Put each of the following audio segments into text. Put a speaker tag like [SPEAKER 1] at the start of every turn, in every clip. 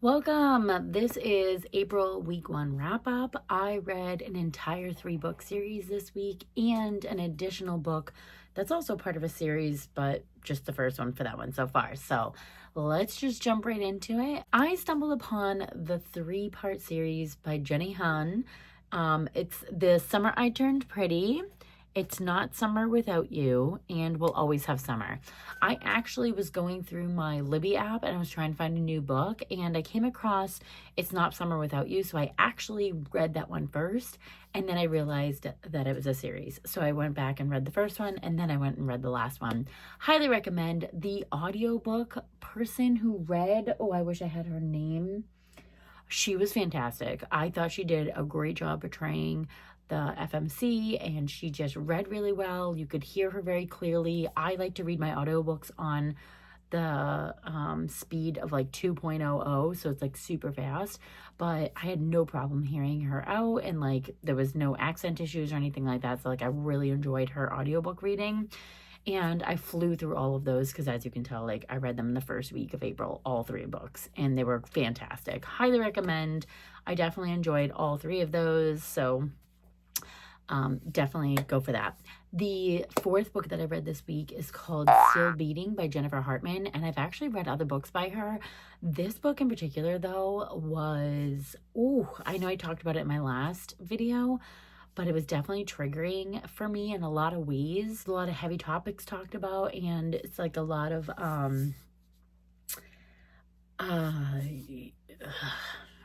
[SPEAKER 1] Welcome. This is April week 1 wrap up. I read an entire 3-book series this week and an additional book that's also part of a series, but just the first one for that one so far. So let's just jump right into it. I stumbled upon the 3-part series by Jenny Han. It's The Summer I Turned Pretty, It's Not Summer Without You, and We'll Always Have Summer. I actually was going through my Libby app and I was trying to find a new book, and I came across It's Not Summer Without You, so I actually read that one first, and then I realized that it was a series. So I went back and read the first one, and then I went and read the last one. Highly recommend. The audiobook person who read, I wish I had her name. She was fantastic. I thought she did a great job portraying the FMC, and she just read really well. You could hear her very clearly. I like to read my audiobooks on the speed of like 2.00, so it's like super fast, but I had no problem hearing her out, and like there was no accent issues or anything like that. So like I really enjoyed her audiobook reading, and I flew through all of those because, as you can tell, like I read them in the first week of April, all 3 books, and they were fantastic. Highly recommend. I definitely enjoyed all 3 of those, so definitely go for that. The 4th book that I read this week is called Still Beating by Jennifer Hartmann, and I've actually read other books by her. This book in particular, though, was, I know I talked about it in my last video, but it was definitely triggering for me in a lot of ways. A lot of heavy topics talked about, and it's like a lot of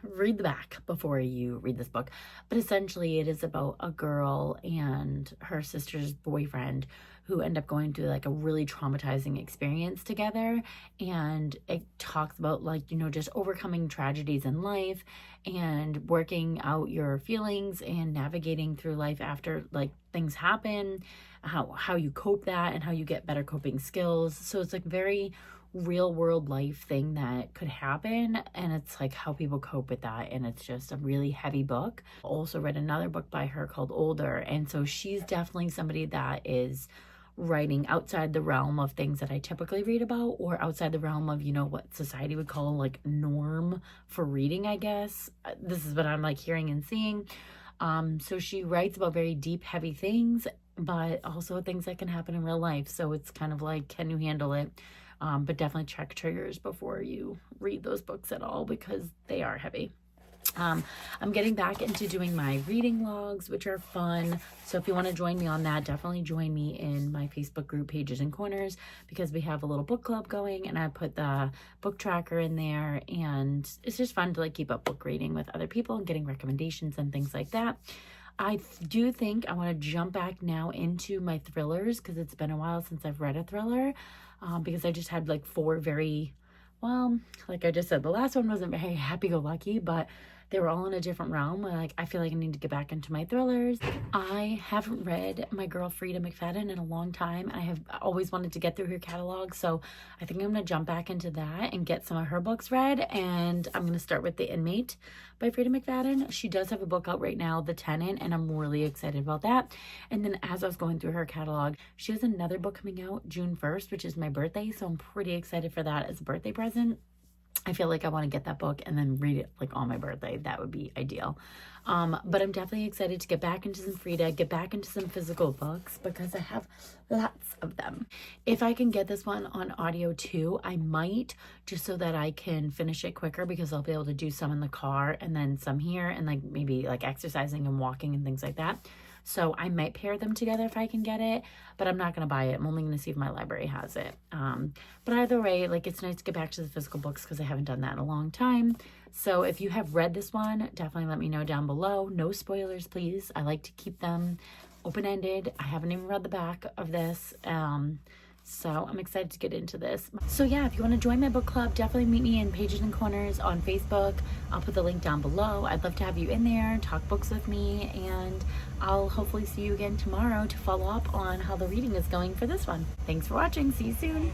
[SPEAKER 1] read the back before you read this book, but essentially it is about a girl and her sister's boyfriend who end up going through like a really traumatizing experience together, and it talks about like, just overcoming tragedies in life and working out your feelings and navigating through life after like things happen, how you cope that and how you get better coping skills. So it's like very real world life thing that could happen, and it's like how people cope with that, and it's just a really heavy book. Also read another book by her called Older, and so she's definitely somebody that is writing outside the realm of things that I typically read about, or outside the realm of what society would call like norm for reading, I guess. This is what I'm like hearing and seeing. So she writes about very deep, heavy things, but also things that can happen in real life. So it's kind of like, can you handle it? But definitely check triggers before you read those books at all, because they are heavy. I'm getting back into doing my reading logs, which are fun. So if you want to join me on that, definitely join me in my Facebook group, Pages and Corners, because we have a little book club going, and I put the book tracker in there, and it's just fun to like keep up book reading with other people and getting recommendations and things like that. I do think I want to jump back now into my thrillers, because it's been a while since I've read a thriller, because I just had like 4 very, like I just said, the last one wasn't very happy-go-lucky, but they were all in a different realm. Like, I feel like I need to get back into my thrillers. I haven't read my girl Frida McFadden in a long time. I have always wanted to get through her catalog, so I think I'm going to jump back into that and get some of her books read, and I'm going to start with The Inmate by Frida McFadden. She does have a book out right now, The Tenant, and I'm really excited about that. And then as I was going through her catalog, she has another book coming out June 1st, which is my birthday, so I'm pretty excited for that as a birthday present. I feel like I want to get that book and then read it like on my birthday. That would be ideal. But I'm definitely excited to get back into some Frida, get back into some physical books, because I have lots of them. If I can get this one on audio too, I might, just so that I can finish it quicker, because I'll be able to do some in the car and then some here, and like maybe like exercising and walking and things like that. So I might pair them together if I can get it, but I'm not going to buy it. I'm only going to see if my library has it. But either way, like, it's nice to get back to the physical books, because I haven't done that in a long time. So if you have read this one, definitely let me know down below. No spoilers, please. I like to keep them open-ended. I haven't even read the back of this. So I'm excited to get into this. So yeah, if you want to join my book club, definitely meet me in Pages and Corners on Facebook. I'll put the link down below. I'd love to have you in there, talk books with me, and I'll hopefully see you again tomorrow to follow up on how the reading is going for this one. Thanks for watching. See you soon.